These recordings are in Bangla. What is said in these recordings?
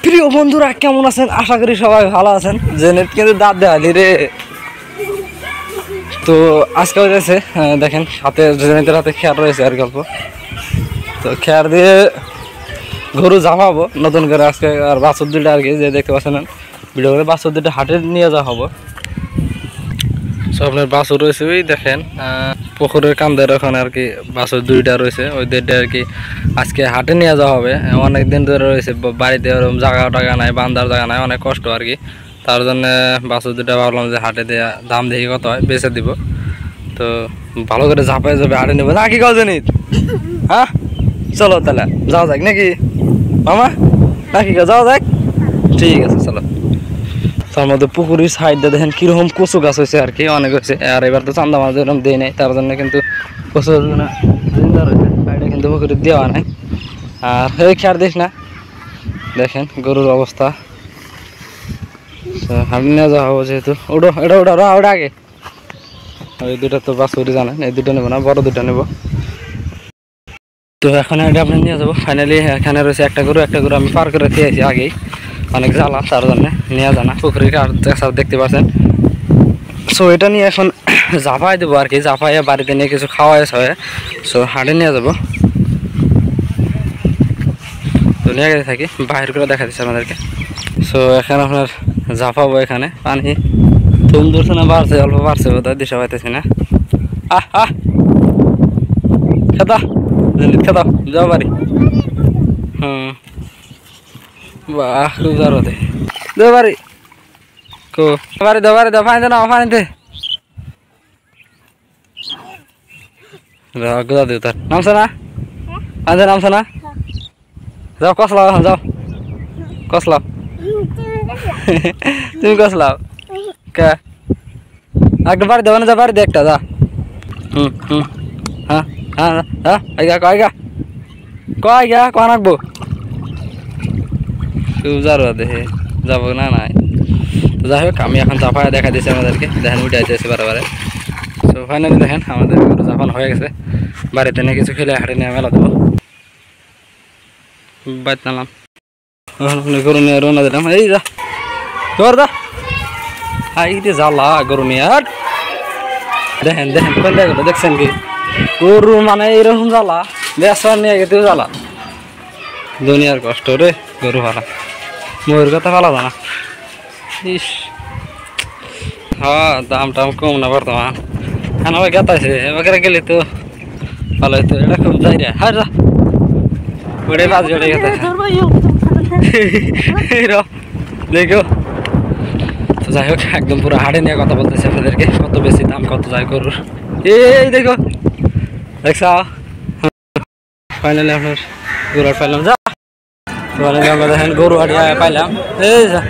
প্রিয় বন্ধুরা কেমন আছেন? আশা করি সবাই ভালো আছেন। জেনেট কিন্তু দাঁত দেওয়ালি রে। তো আজকে হয়েছে দেখেন হাতে জেনেটের হাতে খেয়ার রয়েছে আর গল্প। তো খেয়ার দিয়ে গরু জামাবো নতুন করে আজকে। আর বাছুর দুটো আর কি যে দেখতে পাচ্ছেন ভিডিও করে বাছুর দুটো হাটে নিয়ে যাওয়া হবো। সো আপনার বাছুর রয়েছে ওই দেখেন পুকুরের কান্দের ওখানে আর কি বাছুর দুইটা রয়েছে, ওই দুইটা আর কি আজকে হাটে নিয়ে যাওয়া হবে। অনেক দিন ধরে রয়েছে বাড়িতে ওরকম জায়গা টাকা নাই, বান্ধার জায়গা নাই, অনেক কষ্ট আর কি। তার জন্য বাছুর দুটা ভাবলাম যে হাটে দেওয়া দাম দেখি কত হয় বেচে দিব। তো ভালো করে ঝাঁপাই যাবে হাটে নেবো না কি কাজ জানি। হ্যাঁ চলো তাহলে যাওয়া যাক নাকি মামা, নাকি যাওয়া যাক? ঠিক আছে চলো। তার মধ্যে পুকুরের সাইডে দেখেন কিরকম কচু গাছ হয়েছে আর কি, অনেক হয়েছে। আর এবার তো চান্দা মাছ এরকম দেয় নাই, তার জন্য কিন্তু কচু জিন্দা রয়েছে সাইডে, কিন্তু পুকুরে দেওয়া নাই। আর এই খেয়ার দিস না, দেখেন গরুর অবস্থা। আমি নিয়ে যাওয়া হবো যেহেতু। ওটা এটা ওটা ওটা আগে ওই দুটা তো বাছুরি জানেন, এই দুটো নেবো না, বড় দুটা নেবো। তো এখন এটা আপনি নিয়ে যাবো। ফাইনালি এখানে রয়েছে একটা গরু আমি পার করে দিয়েছি আগেই, অনেক জ্বালা, তার জন্য নিয়ে জানা পুকুরিকে আর দেখতে পাচ্ছেন। সো এটা নিয়ে এখন জাফাই দেবো আর কি, জাফাইয়ে বাড়িতে নিয়ে কিছু খাওয়া হয়। সো হাটে নিয়ে যাবো। তো নিয়ে গেছে থাকি বাহির করে দেখা দিচ্ছে আমাদেরকে। সো এখন আপনার জাফাবো, এখানে পানি তুম দূরছে না বাড়ছে, অল্প বাড়ছে বোধহয়, দিশা পাইতেছি না। খেতা খেতাও যাও বাড়ি। বাহ খুব জ্বর হতে দে বাড়ি কো বাড়ি দে বাড়ি দে পানিতে নাও পানিতে গোদা দিও তার নামছে না পানিতে নামছে না। যাও কসলাও এখন যাও কসলাও তুমি কসলাও কে একটা বাড়ি দেবো না, যা বাড়ি দে একটা যা। হ্যাঁ হ্যাঁ হ্যাঁ আইগা কয়গা কয়গা কন রাখবো খুব জ্বর দেখে যাবো না নাই। তো যাই হোক আমি এখন জাফায় দেখা দিচ্ছি আমাদেরকে, দেখেন উঠে যাচ্ছে বারে। তো ফাইনালি দেখেন আমাদের গরু জাফানো হয়ে গেছে। বাড়িতে নিয়ে কিছু খেলে হাটে নিয়ে মেলা দেবো। বাইত নালাম গরু নিয়ে রওনা দিলাম। এই যা তোর দা হাইতে জ্বালা গরু নিয়ে। আর দেখেন দেখেন কোন জায়গাটা দেখছেন কি গরু মানে এইরকম জ্বালা, বেসার নিয়ে গেতেও জ্বালা। দুনিয়ার কষ্ট রে গরু ভাড়া, ময়ূর কথা ভালো না। ইস হ্যাঁ দাম টাম কম না বর্তমান। হ্যাঁ ওই গেতাছে এবার গেলে তো ভালো হইতো। এটা খুব যাই রে হ্যাঁ যা ওটাই বাজি ওটাই গেতাছে দেখো। তো যাই হোক একদম পুরো হাটে নিয়ে কথা বলতেছি আপনাদেরকে, কত বেশি দাম কত যায় গরুর। এই দেখো দেখছা ফাইনালি আপনার গরু হাট পাইলাম। যা ফাইনালি আমরা দেখেন গরু হাট পাইলাম। এই যা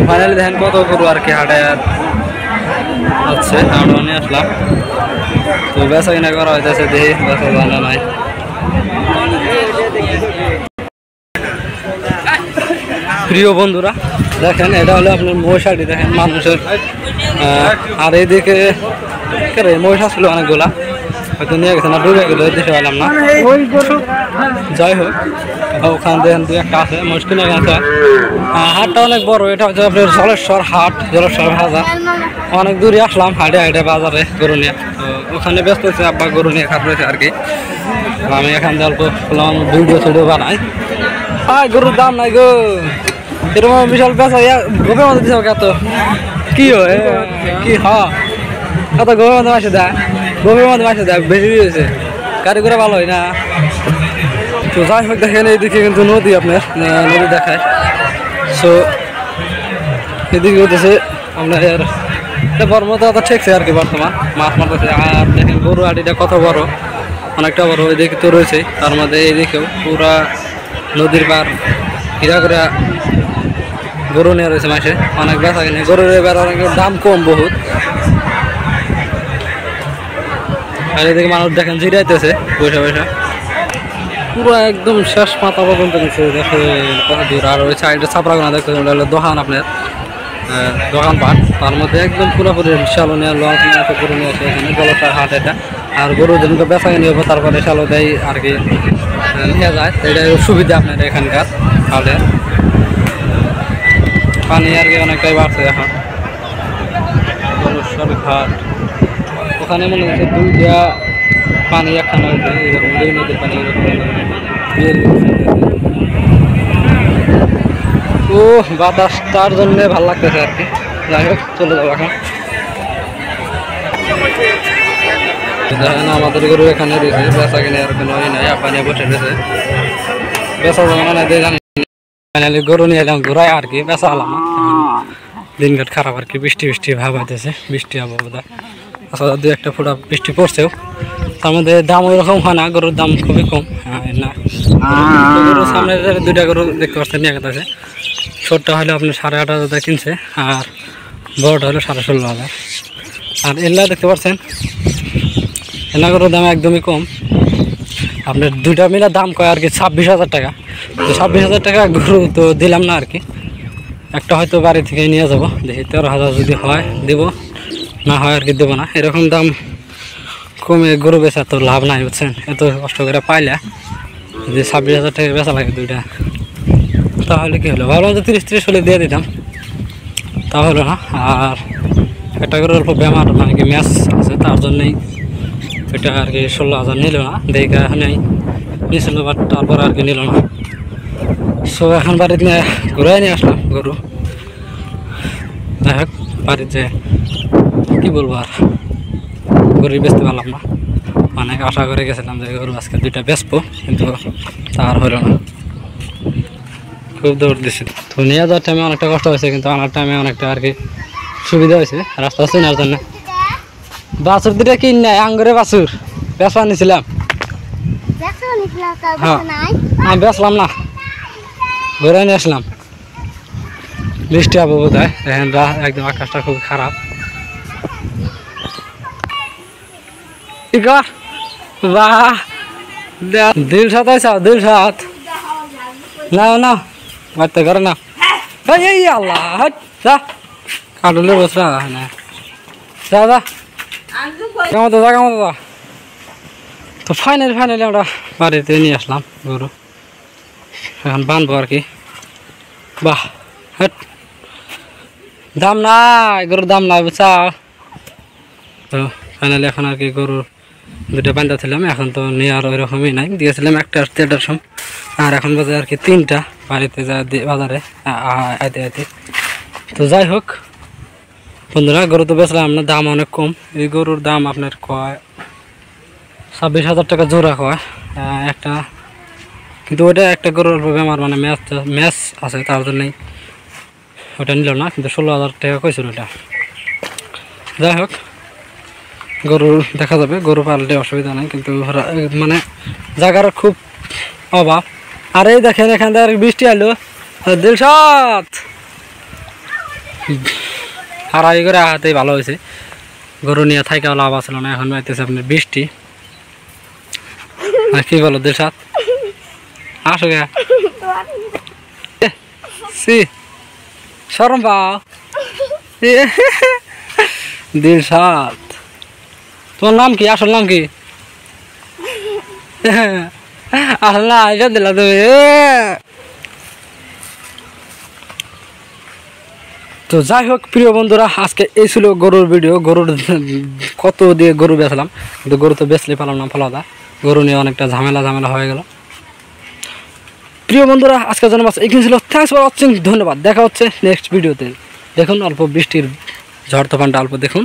ফাইনালি দেখেন কত গরু আর কি হাটে হচ্ছে, আমরা নিয়ে আসলাম। তো বেচা কিনা করা হইতেছে, দেখি বেচা জানা নাই। প্রিয় বন্ধুরা দেখেন এটা হলো আপনার মহিষাটি, দেখেন মানুষের। আর এইদিকে মহিষ ছিল অনেকগুলা, হয়তো নিয়ে গেছে না, ডুবে গেল দেখতে পেলাম না। যাই হোক ওখানে দেখেন দু একটা আছে মহিষ কিনে গেছে। হাটটা অনেক বড়, এটা হচ্ছে আপনার জলেশ্বর হাট, জলেশ্বর বাজার। অনেক দূরে আসলাম হাটে হাটে বাজারে গরু নিয়ে। তো ওখানে ব্যস্ত হয়েছে আব্বা গরু নিয়ে খাট রয়েছে আর কি। আমি এখান দিয়ে অল্প ভিডিও বানাই। গরুর দাম নাই গো, এরকম বিশাল বেচা গোপের মধ্যে দিছে কত কি হয় কি কত গোপের মধ্যে মাসে দেয়, গোপের মধ্যে মাসে দেয় বেশি দিয়েছে, গাড়ি করে ভালো হয় না। তো যাই হোক দেখেন এইদিকে কিন্তু নদী, আপনার নদী দেখায়। সো এদিকে হতেছে আপনার বড় মতো ঠেকছে আর কি বর্তমান মাছ মারতেছে। আর দেখেন গরু আটিটা কত বড়, অনেকটা বড় এদিকে তো রয়েছে। তার মধ্যে এইদিকেও পুরা নদীর পার হীরা করে গরু নিয়ে রয়েছে মাসে, অনেক বেচা কিনে গরুর এবার অনেক দাম কম বহুত। আর এদিকে মানুষ দেখেন জিরাইতেছে পয়সা পয়সা পুরো একদম শেষ মাথা পর্যন্ত নিচ্ছে। দেখে কত দূর। আর ওই সাইডে ছাপড়াগোনা দেখতেছেন ওটা হলো দোকান আপনার। দোকানপাট, তার মধ্যে একদম পুরোপুরি শালনিয়া লঞ্চ নিয়ে গরু নিয়ে আসে এখানে জলসার হাট এটা। আর গরু যেদিনকে বেচা কিনে হবে তারপরে শালদাই আর কি নিয়ে যায়, এটাই সুবিধা আপনার এখানকার হাটের। পানি আর কি অনেকটাই বাড়ছে এখন জলসার ঘাট। ওখানে মনে হচ্ছে দুইটা পানি একখানা হয়েছে, এরকম দুই নদীর পানি ও বাতাস, তার জন্য ভালো লাগতেছে আর কি। যাই হোক চলে যাবো এখন। দেখেন আমাদের গরু এখানে রয়েছে, বেচা কিনে আর কোনো নাই, পানি বসে রয়েছে বেচা জমা নাই জানি। ফাইনালি গরু নিয়ে এলাম ঘুরাই আর কি, বেচা হলাম না। দিনঘাট খারাপ আর কি, বৃষ্টি বৃষ্টি ভাব হইতেছে, বৃষ্টি হবো বোধ হয়। আসলে দু একটা ফোঁটা বৃষ্টি পড়ছেও, তার মধ্যে দাম ওই রকম হয় না, গরুর দাম খুবই কম। না গরুর সামনে দুইটা গরু দেখতে পাচ্ছেন নিয়ে গেছে, ছোটটা হলে আপনি 8,500 কিনছে আর বড়টা হলো 16,500। আর এলা দেখতে পাচ্ছেন এলা গরুর দাম একদমই কম, আপনার দুইটা মিলে দাম কয় আর কি 26,000 টাকা। তো 26,000 টাকা গরু তো দিলাম না আর কি, একটা হয়তো বাড়ি থেকে নিয়ে যাবো, দেখি 13,000 যদি হয় দেব, না হয় আর কি দেবো না। এরকম দাম কমে গরু বেচা তো লাভ নাই বুঝছেন, এত কষ্ট করে পাইলে যদি 26,000 টাকা বেচা লাগে দুইটা, তাহলে কি হলো, ভাবলাম তো 30-30 হলে দিয়ে দিতাম, তা হলো না। আর একটা করে অল্প বেমার মানে কি ম্যাচ আছে, তার জন্যই এটা আর কি 16,000 নিল না, দেখা এখানে নিয়েছিল, বাট তারপর আর কি নিল না। সো এখন বাড়িতে নিয়ে ঘুরাই নিয়ে আসলাম গরু। যাই হোক বাড়িতে কী বলবো আর, গরু বেচতে পারলাম না, অনেক আশা করে গেছিলাম যে গরু আজকে দুইটা বেচবো, কিন্তু তার হলো না, খুব দৌড় দিছি। তো নিয়ে যাওয়ার টাইমে অনেকটা কষ্ট হয়েছে, কিন্তু আনার টাইমে অনেকটা আর কি সুবিধা হয়েছে রাস্তা চেনার জন্য। বাছুর দুটা কিন নাই, আঙ্গুরে বাছুর বেচা নিয়েছিলাম, হ্যাঁ বেচলাম না, ঘুরে নিয়ে আসলাম। বৃষ্টি হবো বোধ হয়, দেখেন একদম আকাশটা খুব খারাপ। বাহ দিলশাত আছে, দিলশাত নাও নাও বাড়তে করে না, এই আল্লাহ যা কাটলে বসরা না যা যা কেমন তো যা কেমন তো। তো ফাইনালি আমরা বাড়িতে নিয়ে আসলাম গরু, এখন বানবো আর কি। বাহ হ্যাঁ দাম নাই, গরুর দাম নাই বুঝছা। তো ফাইনালি এখন আর কি গরুর দুটো বান্ধা ছিলাম, এখন তো নিয়ে আর ওই রকমই নাই, দিয়েছিলাম 1টার সময়, আর এখন বাজে আর কি 3টা, বাড়িতে যা বাজারে আইতে আইতে। তো যাই হোক বন্ধুরা, গরু তো বেচলাম না, দাম অনেক কম। এই গরুর দাম আপনার কয় 26,000 টাকা জোড়া কয় একটা, কিন্তু ওইটা একটা গরুর বেমার মানে ম্যাচ আছে, তার জন্যই ওটা নিল না, কিন্তু 16,000 টাকা কইছিল ওটা। যাই হোক গরু দেখা যাবে, গরু পাললে অসুবিধা নেই, কিন্তু মানে জায়গার খুব অভাব। আর এই দেখেন এখান থেকে বৃষ্টি আলো, দিলশাত হারাই করে আহাতেই ভালো হয়েছে, গরু নিয়ে থাইকা লাভ আসলো না। এখন পাইতেছে আপনার বৃষ্টি, আর কি বলো দিলশাত আসো গে শরম পাও দিলশাত। তোমার নাম কি, আসল নাম কি? আসল না এটা দিলা তুমি। তো যাই হোক প্রিয় বন্ধুরা, আজকে এই ছিল গরুর ভিডিও। গরুর কত দিয়ে গরু বেচলাম, কিন্তু গরু তো বেচলে পারলাম না, ফলাদা গরু নিয়ে অনেকটা ঝামেলা হয়ে গেল। প্রিয় বন্ধুরা আজকের জন্য বাস এখানে ছিল। থ্যাংকস ফর ওয়াচিং, ধন্যবাদ। দেখা হচ্ছে নেক্সট ভিডিওতে। দেখুন অল্প বৃষ্টির ঝড় তুফানটা অল্প দেখুন।